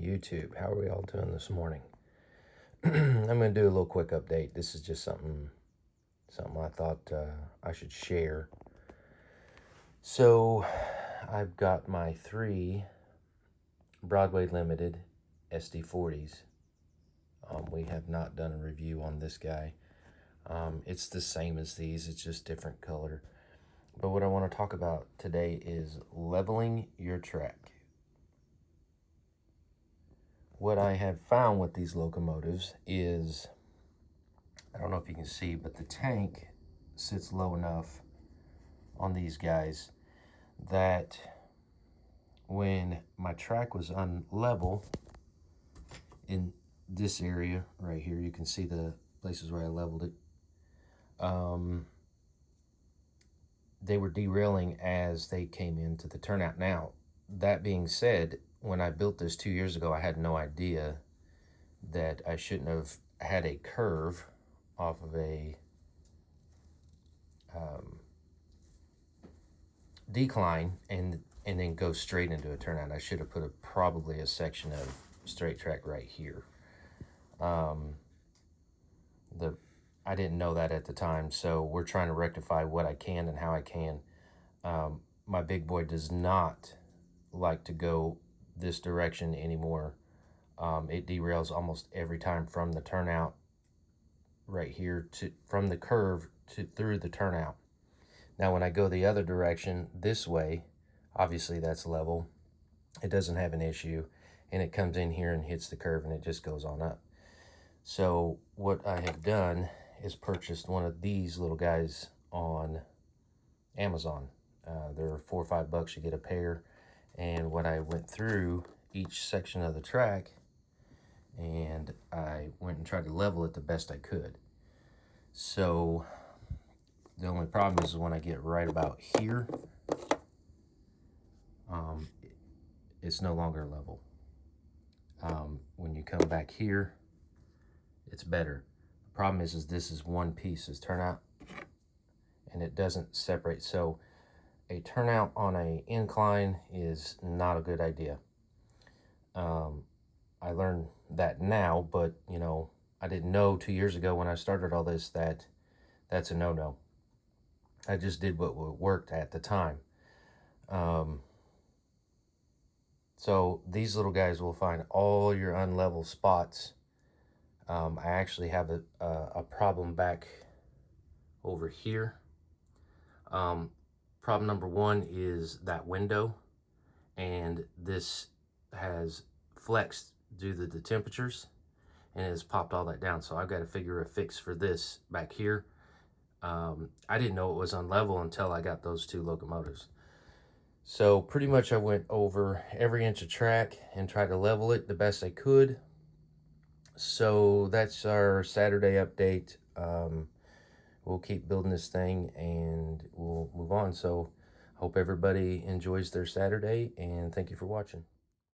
YouTube. How are we all doing this morning? I'm going to do a little quick update. This is just something I thought I should share. So I've got my 3 Broadway Limited SD40s. We have not done a review on this guy. It's the same as these, it's just different color. But what I want to talk about today is leveling your track. What I have found with these locomotives is, I don't know if you can see, but the tank sits low enough on these guys that when my track was unlevel in this area right here, you can see the places where I leveled it, they were derailing as they came into the turnout. Now, that being said, when I built this 2 years ago, I had no idea that I shouldn't have had a curve off of a decline and then go straight into a turnout. I should have put probably a section of straight track right here. I didn't know that at the time, so we're trying to rectify what I can and how I can. My big boy does not like to go this direction anymore. It derails almost every time from the turnout right here from the curve through the turnout. Now when I go the other direction this way, obviously that's level, it doesn't have an issue, and it comes in here and hits the curve and it just goes on up. So what I have done is purchased one of these little guys on Amazon. They're $4 or $5, you get a pair. And what I went through each section of the track, and I went and tried to level it the best I could. So the only problem is when I get right about here, it's no longer level. When you come back here, it's better. The problem is this is one piece, is turnout, and it doesn't separate. So a turnout on an incline is not a good idea. I learned that now, but you know, I didn't know 2 years ago when I started all this that that's a no-no. I just did what worked at the time. So these little guys will find all your unlevel spots. I actually have a problem back over here. Problem number 1 is that window, and this has flexed due to the temperatures and it has popped all that down. So I've got to figure a fix for this back here. I didn't know it was unlevel until I got those 2 locomotives. So pretty much I went over every inch of track and tried to level it the best I could. So that's our Saturday update. We'll keep building this thing and we'll move on. So hope everybody enjoys their Saturday, and thank you for watching.